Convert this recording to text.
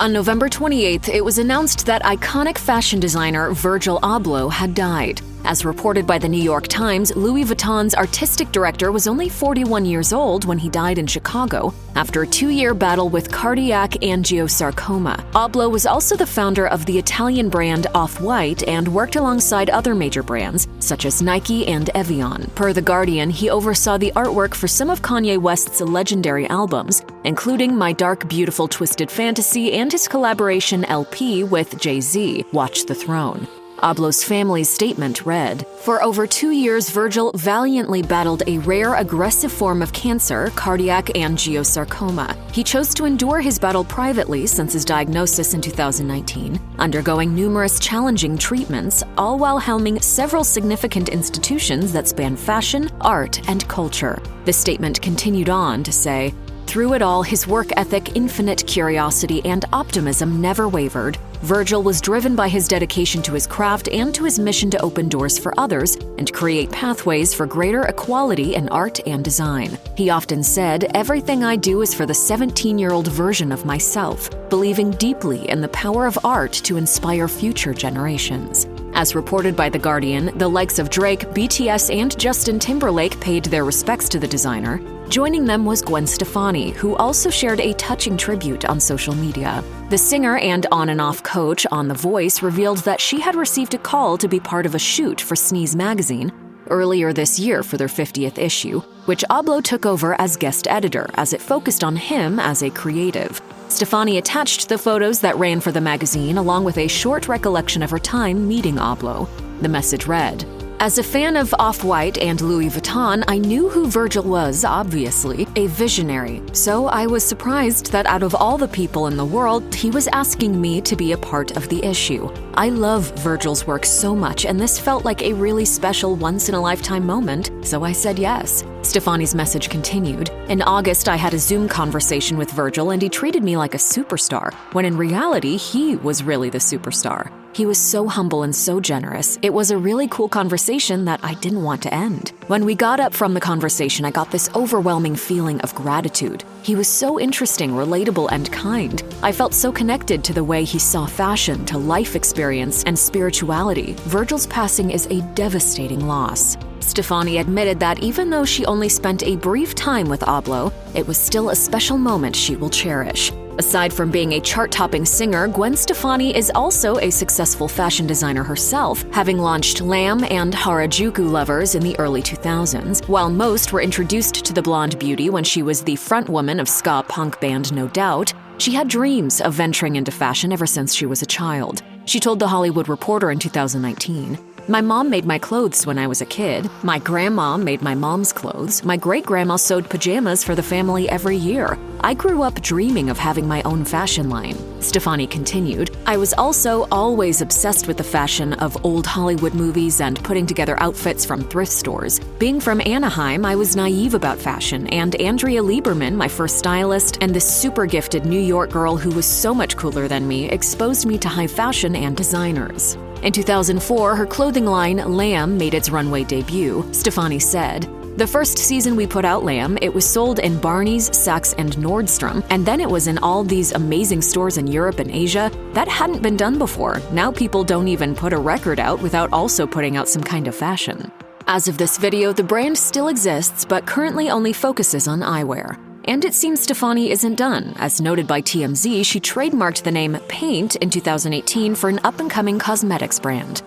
On November 28th, it was announced that iconic fashion designer Virgil Abloh had died. As reported by the New York Times, Louis Vuitton's artistic director was only 41 years old when he died in Chicago after a 2-year battle with cardiac angiosarcoma. Abloh was also the founder of the Italian brand Off-White and worked alongside other major brands, such as Nike and Evian. Per The Guardian, he oversaw the artwork for some of Kanye West's legendary albums, including My Dark Beautiful Twisted Fantasy and his collaboration LP with Jay-Z, Watch the Throne. Abloh's family's statement read, "For over 2 years, Virgil valiantly battled a rare, aggressive form of cancer, cardiac angiosarcoma. He chose to endure his battle privately since his diagnosis in 2019, undergoing numerous challenging treatments, all while helming several significant institutions that span fashion, art, and culture." The statement continued on to say, "Through it all, his work ethic, infinite curiosity, and optimism never wavered. Virgil was driven by his dedication to his craft and to his mission to open doors for others and create pathways for greater equality in art and design. He often said, 'Everything I do is for the 17-year-old version of myself,' believing deeply in the power of art to inspire future generations." As reported by The Guardian, the likes of Drake, BTS, and Justin Timberlake paid their respects to the designer. Joining them was Gwen Stefani, who also shared a touching tribute on social media. The singer and on-and-off coach on The Voice revealed that she had received a call to be part of a shoot for Sneeze magazine earlier this year for their 50th issue, which Abloh took over as guest editor as it focused on him as a creative. Stefani attached the photos that ran for the magazine along with a short recollection of her time meeting Abloh. The message read, "As a fan of Off-White and Louis Vuitton, I knew who Virgil was, obviously, a visionary. So I was surprised that out of all the people in the world, he was asking me to be a part of the issue. I love Virgil's work so much, and this felt like a really special once-in-a-lifetime moment, so I said yes." Stefani's message continued, "In August, I had a Zoom conversation with Virgil, and he treated me like a superstar, when in reality, he was really the superstar. He was so humble and so generous. It was a really cool conversation that I didn't want to end. When we got up from the conversation, I got this overwhelming feeling of gratitude. He was so interesting, relatable, and kind. I felt so connected to the way he saw fashion, to life experience, and spirituality. Virgil's passing is a devastating loss." Stefani admitted that even though she only spent a brief time with Abloh, it was still a special moment she will cherish. Aside from being a chart-topping singer, Gwen Stefani is also a successful fashion designer herself, having launched Lamb and Harajuku Lovers in the early 2000s. While most were introduced to the blonde beauty when she was the frontwoman of ska punk band No Doubt, she had dreams of venturing into fashion ever since she was a child. She told The Hollywood Reporter in 2019, "My mom made my clothes when I was a kid. My grandma made my mom's clothes. My great-grandma sewed pajamas for the family every year. I grew up dreaming of having my own fashion line." Stefani continued, "I was also always obsessed with the fashion of old Hollywood movies and putting together outfits from thrift stores. Being from Anaheim, I was naive about fashion, and Andrea Lieberman, my first stylist, and this super-gifted New York girl who was so much cooler than me, exposed me to high fashion and designers." In 2004, her clothing line, Lamb, made its runway debut. Stefani said, "The first season we put out Lamb, it was sold in Barney's, Saks, and Nordstrom, and then it was in all these amazing stores in Europe and Asia. That hadn't been done before. Now people don't even put a record out without also putting out some kind of fashion." As of this video, the brand still exists, but currently only focuses on eyewear. And it seems Stefani isn't done. As noted by TMZ, she trademarked the name Paint in 2018 for an up-and-coming cosmetics brand.